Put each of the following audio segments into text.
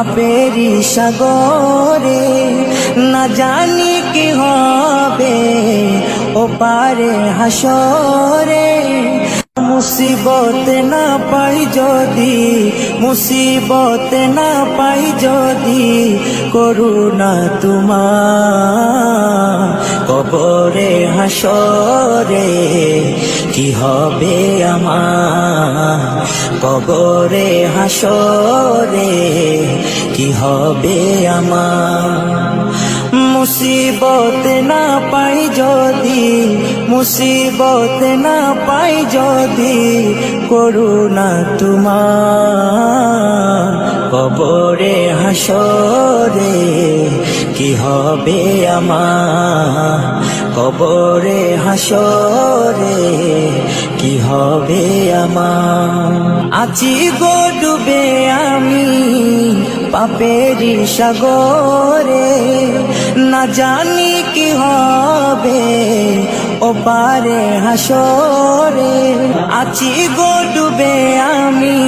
পাপেরি সাগরে, না জানি কি হবে ও পারে হাসরে। মুসিবত না পাই যদি, মুসিবত না পাই যদি, করুণা তোমার কবরে হাসরে কি হবে আমার, কবরে হাসরে কি হবে আমার। মুসিবত না পাই যদি, মুসিবত না পাই যদি, করুণা তোমার কবরে হাসরে কি হবে আমার, কবরে হাসরে কি হবে আমার। আছি গো ডুবে আমি পাপেরি সাগরে, না জানি কি হবে ও পারে হাসরে। আছি গো ডুবে আমি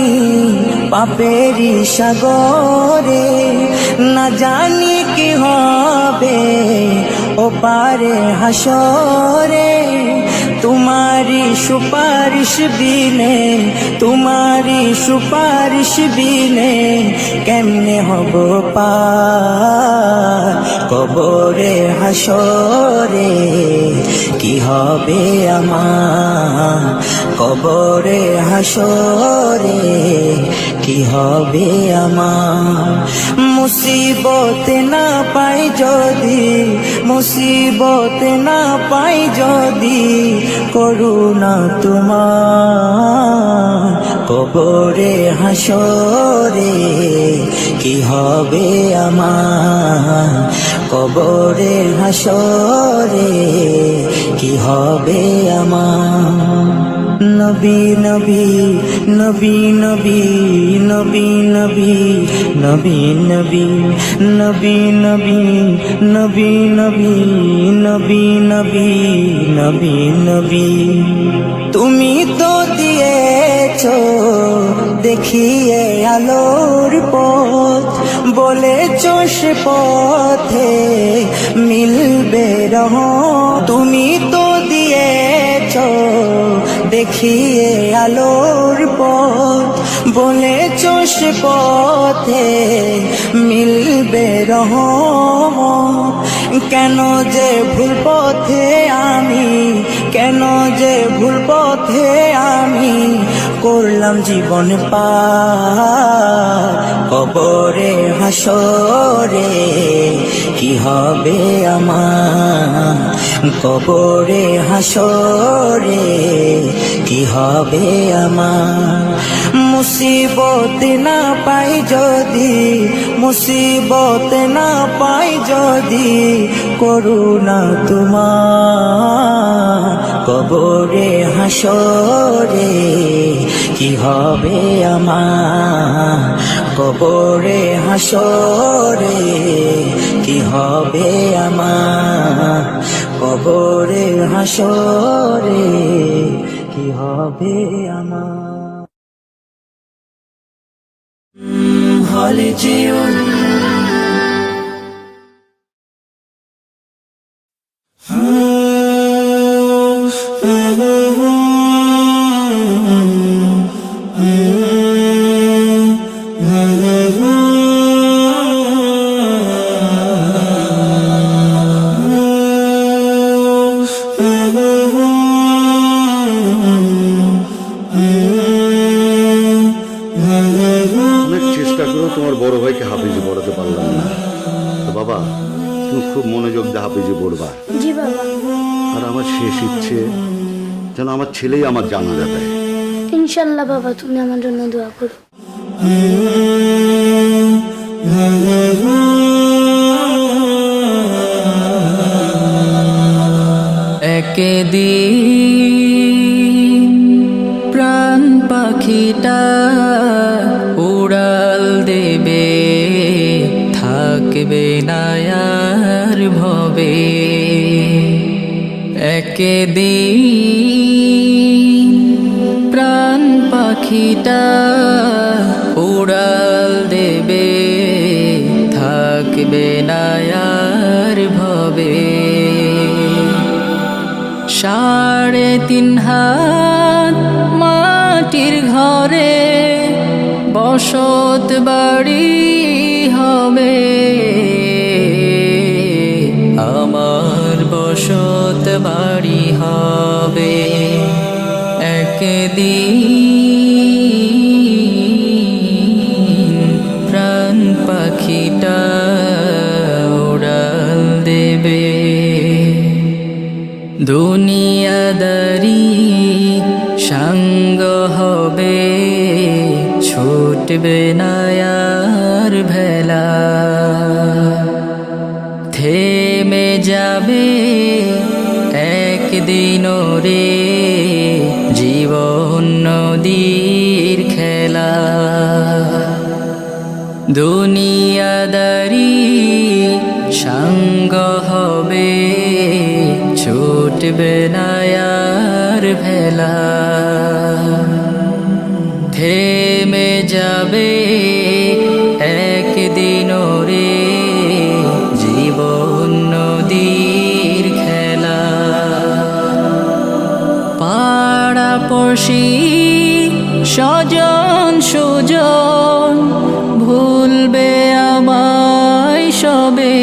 পাপেরি সাগরে, না জানি কি হবে ও পারে হাসরে। তোমারি সুপারিশ বিনে, তোমারি সুপারিশ বিনে কেমনে হব পার, কবরে হাসরে কি হবে আমার, কবরে হাসরে কি হবে আমার। মুসিবত না পাই যদি, মুসিবত না পাই যদি, করুণা তোমার কবরে হাসরে কি হবে আমার, কবরে হাসরে কি হবে আমার। নবী নবী নবী নবী নবী নবী নবী নবী নবী নবী নবী নবী নবী নবী নবী নবী। তুমি তো দিয়েছো দেখিয়ে আলোর পথ, বলেছো সে পথে মিলবে রহমত। তুমি তো দিয়েছো দেখিয়ে আলোর পথ, বলেছো সে পথে মিলবে রহমত। কেন যে ভুল পথে আমি, কেন যে ভুল পথে আমি করলাম জীবন পার, কবরে হাসরে কি হবে আমার, কবরে হাসরে কি হবে আমার। মুসিবত না পাই যদি, মুসিবত না পাই যদি, করুণা তোমার কবরে হাসরে কি হবে আমার, কবরে হাসরে কি হবে আমার, কবরে হাসরে কি হবে আমার। হলে যেও তোমার বড় ভাইকে হাফিজে পড়াতে পারলাম না। তো বাবা, তুমি খুব মনোযোগ দিয়ে হাফিজে পড়বা। জি বাবা। আর আমার শেষ ইচ্ছে যেন আমার ছেলেই আমার জানাজা দেয়। ইনশাআল্লাহ বাবা, তুমি আমার জন্য দোয়া করো। একদিন প্রাণ পাখিটা উড়াল দেবে, থাকবে না আর ভবে। একদিন প্রাণ পাখিটা উড়াল দেবে, দেবে না আর ভবে। 3.5 হাত মাটির ঘরে বসত বাড়ি হবে, আমার বসত বাড়ি হবে একদিন। প্রাণ পাখিটা উড়াল দেবে, দুনিয়াদারি সঙ্গ হবে, ছুটবে না আর ভেলা। থেমে যাবে একদিন রে জীবন নদীর খেলা। দুনিয়াদারি সঙ্গ হবে, ছুটবে না আর ভেলা। থেমে যাবে একদিন রে জীবন নদীর খেলা। পাড়াপড়শি স্বজন সুজন ভুলবে আমায় সবে,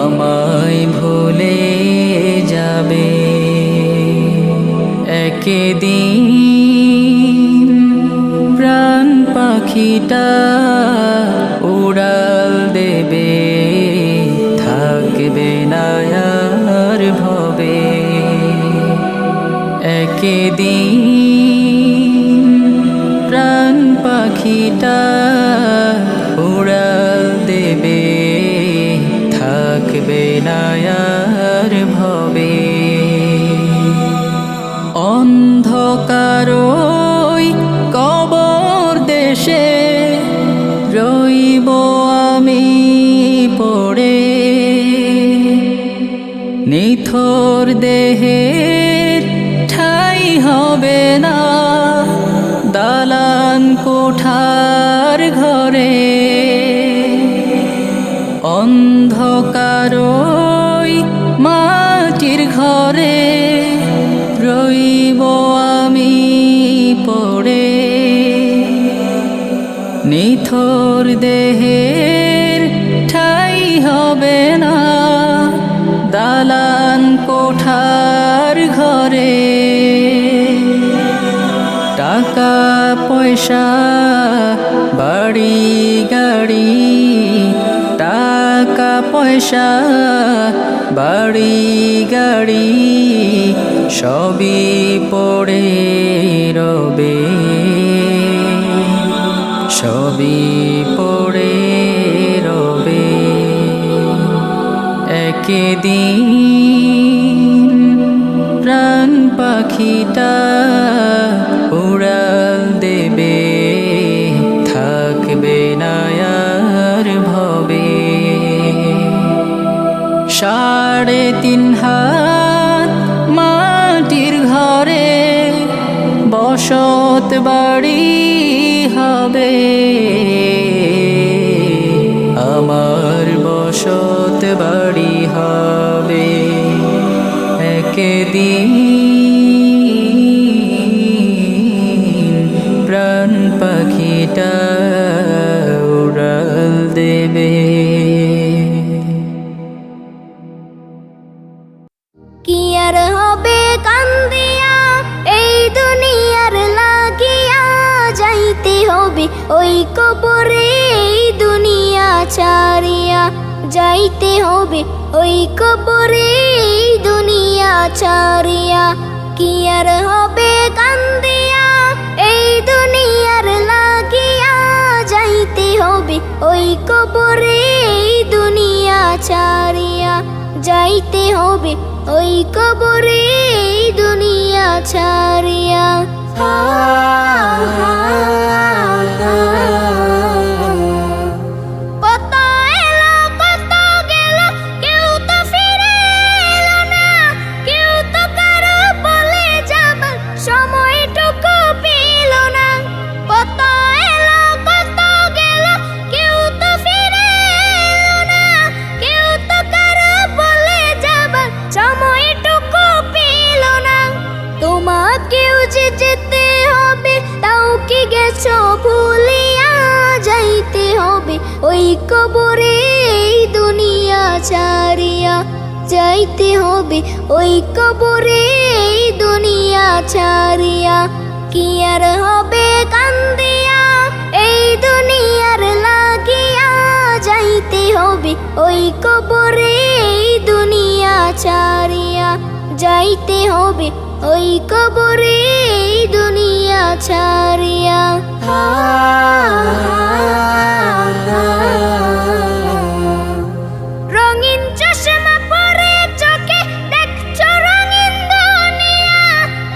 আমায় ভুলে যাবে একদিন। প্রাণ পাখিটা উড়াল দেবে, থাকবে না আর ভবে একদিন। প্রাণ পাখিটা উড়াল দেবে, থাকবে না আর ভবে। অন্ধকারই কবর দেশে রইব আমি পড়ে, নিথর দেহের ঠাই হবে না দালান কোঠার ঘরে। অন্ধকারই মাটির ঘরে রইব আমি পড়ে, নিথর দেহের ঠাই হবে না দালান কোঠার ঘরে। টাকা পয়সা বাড়ি গাড়ি, টাকা পয়সা বাড়ি গাড়ি সবই পড়ে রবে, সবই পড়ে রবে একদিন। প্রাণ পাখিটা উড়াল দেবে, থাকবে না আর ভবে। 3.5 হাত মাটির ঘরে বসত বাড়ি হবে, আমার বসত বাড়ি হবে একদিন। প্রাণ পাখিটা উড়াল দেবে। কি আর হবে কান্দিয়া এই দুনিয়ার লাগিয়া, যাইতে হবে ওই কবরে এই দুনিয়া ছাড়িয়া, যাইতে হবে ওই কবরে এই দুনিয়া ছাড়িয়া। কি আর হবে কান্দিয়া এই দুনিয়ার লাগিয়া, যাইতে হবে ওই কবরে এই দুনিয়া ছাড়িয়া, যাইতে হবে ওই কবরে এই দুনিয়া ছাড়িয়া। কত এলো কত গেল, কেউ তো ফিরে এলো না, কেউ তো কারো বলে যাবার সময়টুকু পেল না। কত এলো কত গেল, কেউ গেছো ভুলিয়া যাইতে হবে ওই কবরে এই দুনিয়া ছাড়িয়া যাইতে হবে ওই কবরে এই দুনিয়া ছাড়িয়া কি আর হবে কান্দিয়া এই দুনিয়ার লাগিয়া যাইতে হবে ওই কবরে এই দুনিয়া ছাড়িয়া যাইতে হবে ওই কবরে এই দুনিয়া ছাড়িয়া রঙিন চশমা পরে চোখে দেখছো রঙিন দুনিয়া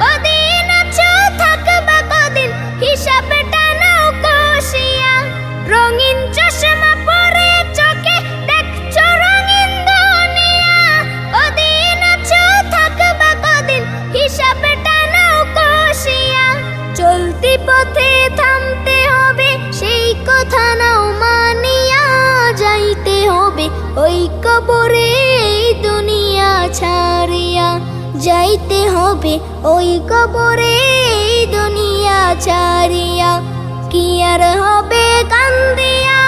কদিন আছো থাকবা কদিন হিসাবটা নাও কষিয়া রঙিন চশমা পরে চোখে দেখছো রঙিন দুনিয়া কদিন আছো থাকবা কদিন হিসাবটা নাও কষিয়া চলতি পথে থামতে হবে সেই কথা নাও মানিয়া যাইতে হবে ওই কবরে এই দুনিয়া ছাড়িয়া যাইতে হবে ওই কবরে এই দুনিয়া ছাড়িয়া কি আর হবে কান্দিয়া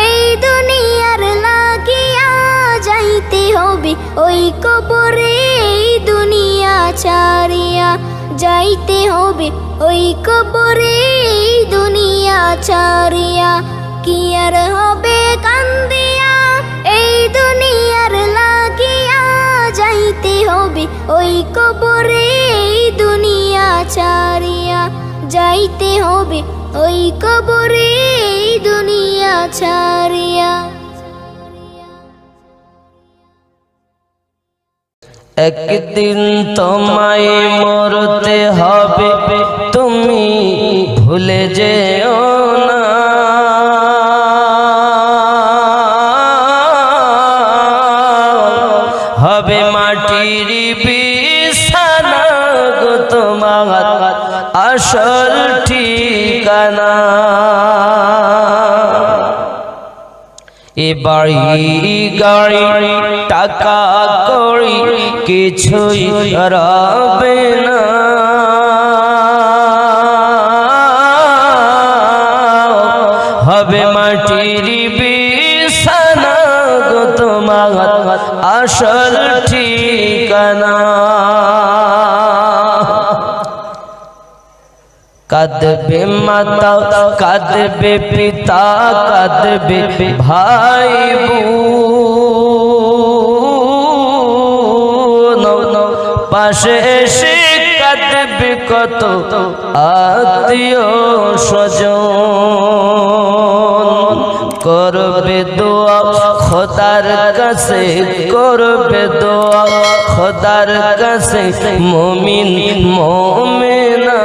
এই দুনিয়ার লাগিয়া যাইতে হবে ওই কবরে এই দুনিয়া ছাড়িয়া যাইতে হবে ওই কবরে এই দুনিয়া ছাড়িয়া কি আর হবে কান্দিয়া এই দুনিয়ার লাগিয়া যাইতে হবে ওই কবরে এই দুনিয়া ছাড়িয়া যাইতে হবে ওই কবরে এই দুনিয়া ছাড়িয়া একদিন তোমায় মরতে হবে তুমি ভুলে যেও না হবে মাটির বিছানা গো তোমার আসল ঠিকানা এ বাড়ি গাড়ি টাকা কড়ি কিছুই রবে না হবে মাটির বিছানা গো তোমার আসল ঠিকানা কাঁদবে মাতা কাঁদবে পিতা কাঁদবে ভাই বোন পাশে এসে কাঁদবে কত আত্মীয় স্বজন করবে দোয়া খোদার কাছে করবে দোয়া খোদার কাছে মুমিন মুমিনা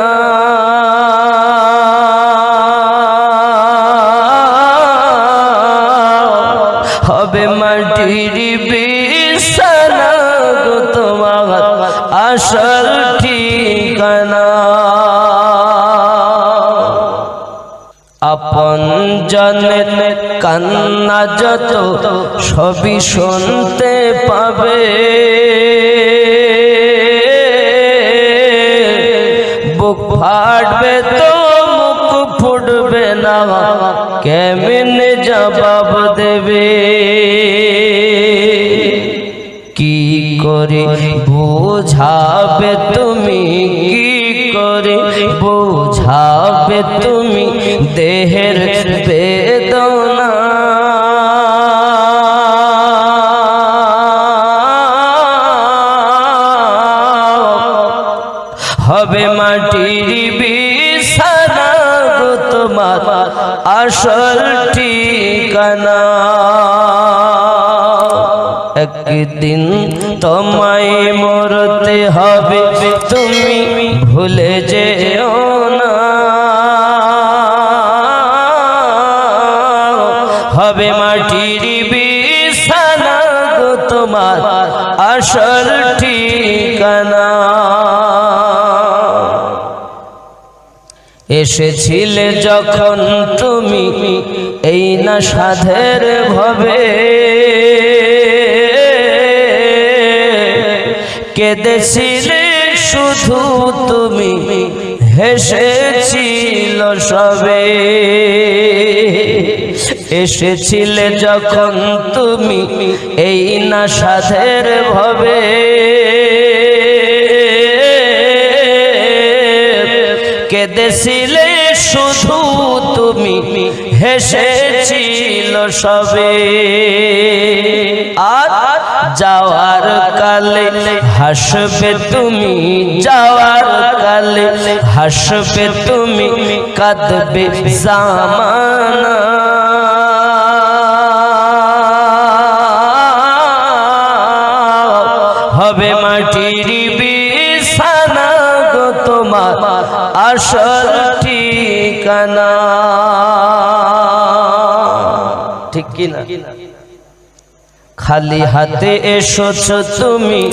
হবে মাটির বিছানা গো তোমার আসল ঠিকানা আপন জনের কান্না যত সবই শুনতে পাবে বুক ফাটবে তো মুখ ফুটবে না কেমনে জবাব দেবে কি করে বোঝাবে তুমি কি করে বোঝাবে তুমি দেহের বেদনা হবে মাটির বিছানা গো তোমার আসল ঠিকানা একদিন তোমায় মরতে হবে তুমি ভুলে যেও না হবে মাটির বিছানা গো তোমার আসল ঠিকানা এসেছিলে যখন তুমি এই না সাধের ভবে কেঁদেছিলে শুধু তুমি হেসেছিল সবে। এসেছিলে যখন তুমি এই না সাধের ভবে, কেঁদেছিলে শুধু তুমি, হেসেছিল সবে। আর যাওয়ার কালে হাসবে তুমি, যাওয়ার কালে হাসবে তুমি, কাঁদবে জামানা। হবে মাটির বিছানা গো তোমার আসল ঠিকানা। ঠিক কিনা? খালি হাতে এসেছো তুমি,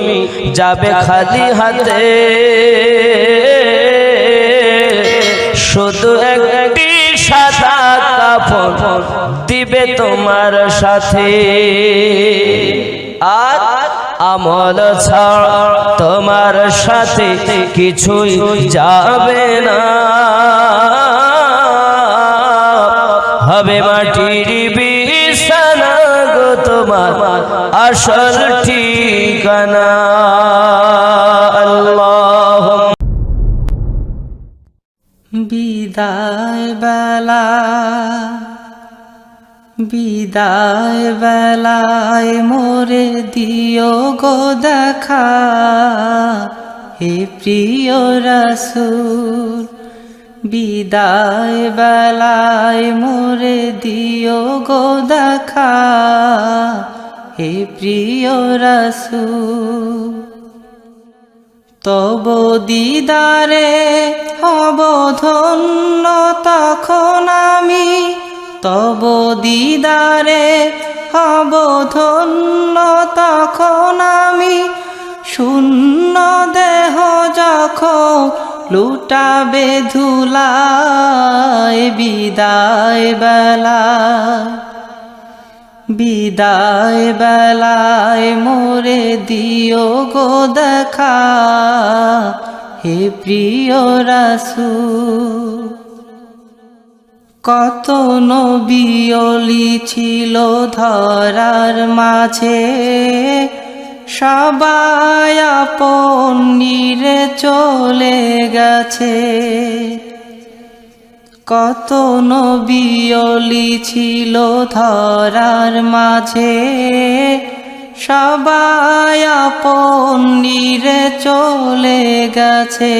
যাবে খালি হাতে। শুধু একটি সাদা কাপড় দিবে তোমার সাথে। আর আমল ছাড়া তোমার সাথে কিছুই যাবে না। হবে মাটির বিছানা গো তোমার আসল ঠিকানা। আল্লাহ বিদায় বেলা, বিদায় বেলায় মোরে দিও গো দেখা, হে প্রিয় রাসূল। বিদায় বেলায় মোরে দিও গো দেখা, হে প্রিয় রাসূল। তব দিদারে হব ধন্য তখন আমি, তব দিদারে হব ধন্য তখন আমি। শূন্য দেহ যখন লুটাবে ধুলায়, বিদায় বেলায়, বিদায় বেলায় মোরে দিও গো দেখা, হে প্রিয় রাসূল। কত নবী ওলি ছিল ধরার মাঝে, সবাই আপন নিরে চলে গেছে। কত নবী ওলি ছিল ধরার মাঝে, সবাই আপন নিরে চলে গেছে।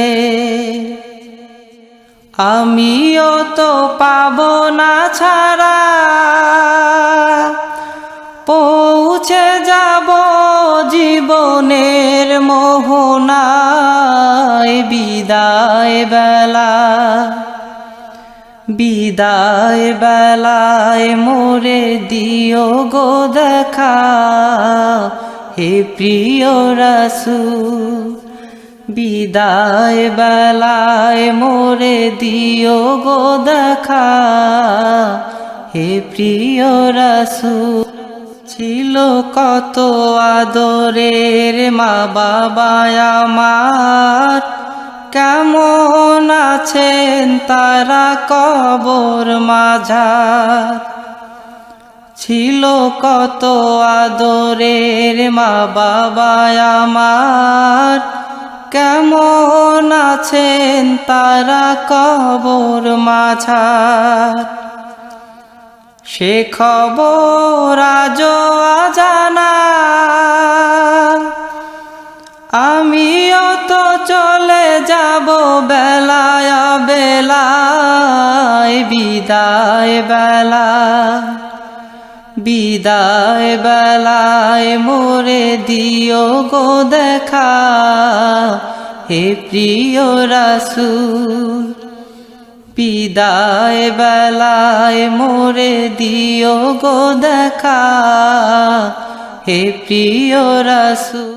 আমিও তো পাবো না ছাড়া, পৌঁছে যাব জীবনের মোহনায়। বিদায় বেলা, বিদায় বেলায় মোরে দিও গো দেখা, হে প্রিয় রাসূল। বিদায় বেলায় মোরে দিও গো দেখা, হে প্রিয় রাসূল। ছিল কত আদরের মা বাবা আমার, কেমন আছেন তারা কবর মাঝার। ছিল কত আদরের মা বাবা আমার, কেমন আছেন তারা কবর মাঝার। সে খবর আজও অজানা, আমিও তো চলে যাব বেলায় বেলায়। বিদায় বেলা, বিদায় বেলায় মোরে দিও গো দেখা, হে প্রিয় রাসূল। বিদায় বেলায় মোরে দিও গো দেখা, হে প্রিয় রাসূল।